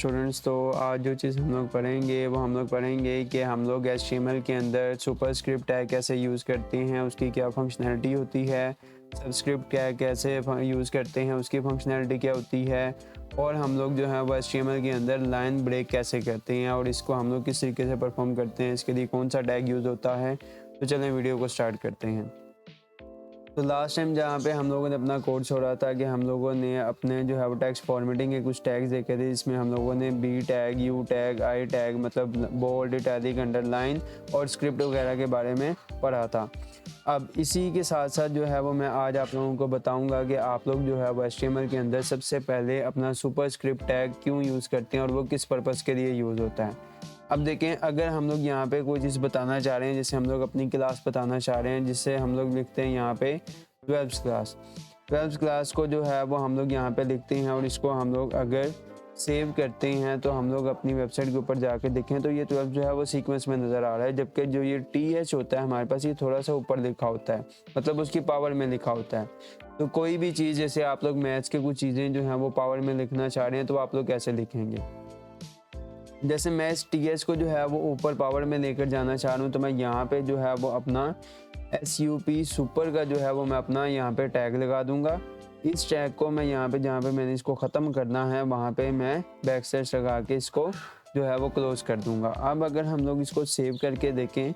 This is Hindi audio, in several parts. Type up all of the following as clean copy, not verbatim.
स्टूडेंट्स, तो आज जो चीज़ हम लोग पढ़ेंगे वो हम लोग पढ़ेंगे कि हम लोग HTML के अंदर सुपरस्क्रिप्ट टैग कैसे यूज़ करते हैं, उसकी क्या फंक्शनैलिटी होती है, सबस्क्रिप्ट टैग कैसे यूज़ करते हैं, उसकी फंक्शनैलिटी क्या होती है, और हम लोग जो है वो HTML के अंदर लाइन ब्रेक कैसे करते हैं और इसको हम लोग किस तरीके से परफॉर्म करते हैं, इसके लिए कौन सा टैग यूज़ होता है। तो चलें वीडियो को स्टार्ट करते हैं। तो लास्ट टाइम जहाँ पे हम लोगों ने अपना कोड छोड़ा था कि हम लोगों ने अपने जो है वो टेक्स्ट फॉर्मेटिंग के कुछ टैग्स देखे थे, जिसमें हम लोगों ने B tag, U tag, I tag मतलब बोल्ड, इटैलिक, अंडरलाइन और स्क्रिप्ट वगैरह के बारे में पढ़ा था। अब इसी के साथ साथ जो है वो मैं आज आप लोगों को बताऊंगा कि आप लोग जो है वो HTML के अंदर सबसे पहले अपना सुपरस्क्रिप्ट टैग क्यों यूज़ करते हैं और वो किस पर्पज़ के लिए यूज़ होता है। अब देखें, अगर हम लोग यहाँ पे कोई चीज़ बताना चाह रहे हैं, जैसे हम लोग अपनी क्लास बताना चाह रहे हैं, जिससे हम लोग लिखते हैं यहाँ पे 12th क्लास को जो है वो हम लोग यहाँ पे लिखते हैं और इसको हम लोग अगर सेव करते हैं तो हम लोग अपनी वेबसाइट के ऊपर जाके देखें तो ये 12 जो है वो सीक्वेंस में नज़र आ रहा है, जबकि जो ये TH होता है हमारे पास, ये थोड़ा सा ऊपर लिखा होता है, मतलब उसकी पावर में लिखा होता है। तो कोई भी चीज़, जैसे आप लोग मैथ्स के कुछ चीज़ें जो हैं वो पावर में लिखना चाह रहे हैं तो आप लोग कैसे लिखेंगे। जैसे मैं इस TH को जो है वो ऊपर पावर में लेकर जाना चाह रहा हूँ, तो मैं यहाँ पे जो है वो अपना SUP सुपर का जो है वो मैं अपना यहाँ पे टैग लगा दूंगा। इस टैग को मैं यहाँ पे, जहाँ पे मैंने इसको ख़त्म करना है, वहाँ पे मैं बैकस्लैश लगा के इसको जो है वो क्लोज कर दूंगा। अब अगर हम लोग इसको सेव करके देखें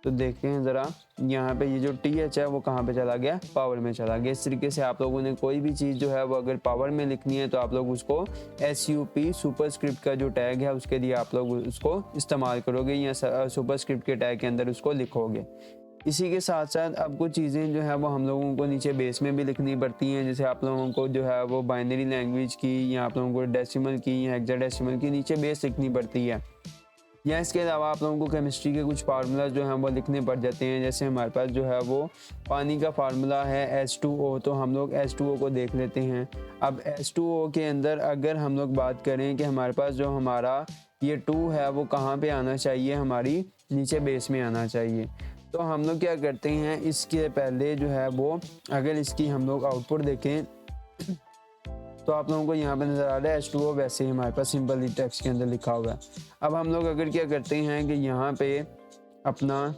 तो देखें ज़रा, यहाँ पे ये जो TH है वो कहाँ पे चला गया, पावर में चला गया। इस तरीके से आप लोगों ने कोई भी चीज़ जो है वो अगर पावर में लिखनी है तो आप लोग उसको SUP सुपरस्क्रिप्ट का जो टैग है उसके लिए आप लोग उसको इस्तेमाल करोगे या सुपरस्क्रिप्ट के टैग के अंदर उसको लिखोगे। इसी के साथ साथ अब कुछ चीज़ें जो है वो हम लोगों को नीचे बेस में भी लिखनी पड़ती हैं, जैसे आप लोगों को जो है वो बाइनरी लैंग्वेज की या आप लोगों को डेसिमल की या हेक्साडेसिमल की नीचे बेस लिखनी पड़ती है। या इसके अलावा आप लोगों को केमिस्ट्री के कुछ फार्मूलाज जो हैं वो लिखने पड़ जाते हैं। जैसे हमारे पास जो है वो पानी का फार्मूला है H2O, तो हम लोग H2O को देख लेते हैं। अब H2O के अंदर अगर हम लोग बात करें कि हमारे पास जो हमारा ये 2 है वो कहाँ पे आना चाहिए, हमारी नीचे बेस में आना चाहिए। तो हम लोग क्या करते हैं, इसके पहले जो है वो अगर इसकी हम लोग आउटपुट देखें तो आप लोगों को यहाँ पे नज़र आ रहा है H2O, वैसे ही हमारे पास सिंपल टेक्स्ट के अंदर लिखा हुआ है। अब हम लोग अगर क्या करते हैं कि यहाँ पे अपना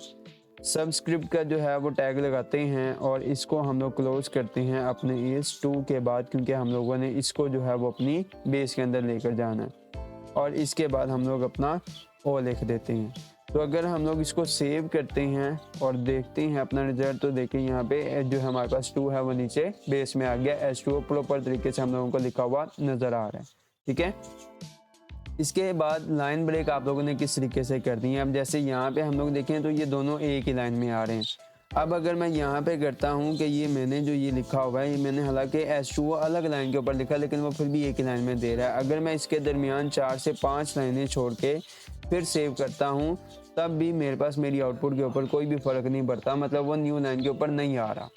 सबस्क्रिप्ट का जो है वो टैग लगाते हैं और इसको हम लोग क्लोज करते हैं अपने इस 2 के बाद, क्योंकि हम लोगों ने इसको जो है वो अपनी बेस के अंदर लेकर जाना है, और इसके बाद हम लोग अपना O लिख देते हैं। तो अगर हम लोग इसको सेव करते हैं और देखते हैं अपना रिजल्ट, तो देखिए यहाँ पे जो हमारे पास 2 है वो नीचे बेस में आ गया। H2O प्रॉपर तरीके से हम लोगों को लिखा हुआ नज़र आ रहा है, ठीक है। इसके बाद लाइन ब्रेक आप लोगों ने किस तरीके से कर दी है। अब जैसे यहाँ पे हम लोग देखें तो ये दोनों एक ही लाइन में आ रहे हैं। अब अगर मैं यहाँ पे करता हूँ कि ये मैंने जो ये लिखा हुआ है, ये मैंने हालांकि H2O अलग लाइन के ऊपर लिखा, लेकिन वो फिर भी एक ही लाइन में दे रहा है। अगर मैं इसके दरमियान 4 से 5 लाइनें छोड़ के फिर सेव करता हूँ, तब भी मेरे पास मेरी आउटपुट के ऊपर कोई भी फ़र्क नहीं पड़ता, मतलब वो न्यू लाइन के ऊपर नहीं आ रहा।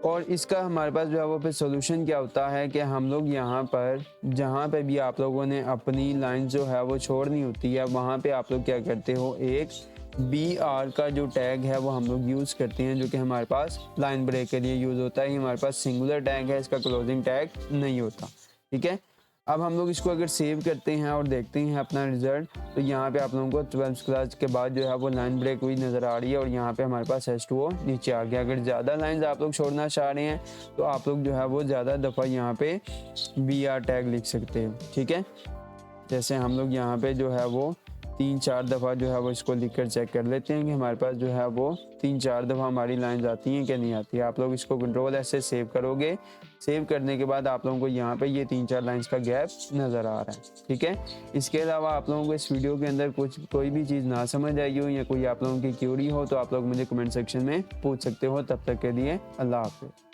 और इसका हमारे पास जो है वो फिर सोल्यूशन क्या होता है कि हम लोग यहाँ पर जहाँ पे भी आप लोगों ने अपनी लाइन जो है वो छोड़नी होती है, वहाँ पे आप लोग क्या करते हो, एक BR का जो टैग है वो हम लोग यूज़ करते हैं, जो कि हमारे पास लाइन ब्रेक के लिए यूज़ होता है। ये हमारे पास सिंगुलर टैग है, इसका क्लोजिंग टैग नहीं होता, ठीक है। अब हम लोग इसको अगर सेव करते हैं और देखते हैं अपना रिजल्ट, तो यहाँ पे आप लोगों को 12th क्लास के बाद जो है वो लाइन ब्रेक हुई नज़र आ रही है और यहाँ पे हमारे पास H2O नीचे आ गया। अगर ज़्यादा लाइंस आप लोग छोड़ना चाह रहे हैं तो आप लोग जो है वो ज़्यादा दफ़ा यहाँ पे BR टैग लिख सकते हो, ठीक है। जैसे हम लोग यहाँ पे जो है वो 3-4 दफ़ा जो है वो इसको लिख कर चेक कर लेते हैं कि हमारे पास जो है वो 3-4 दफ़ा हमारी लाइंस आती हैं कि नहीं आती है। आप लोग इसको Ctrl+S से सेव करोगे। सेव करने के बाद आप लोगों को यहाँ पे ये 3-4 लाइंस का गैप नज़र आ रहा है, ठीक है। इसके अलावा आप लोगों को इस वीडियो के अंदर कोई भी चीज़ ना समझ आई हो या कोई आप लोगों की क्यूरी हो तो आप लोग मुझे कमेंट सेक्शन में पूछ सकते हो। तब तक के लिए अल्लाह हाफ़िज़।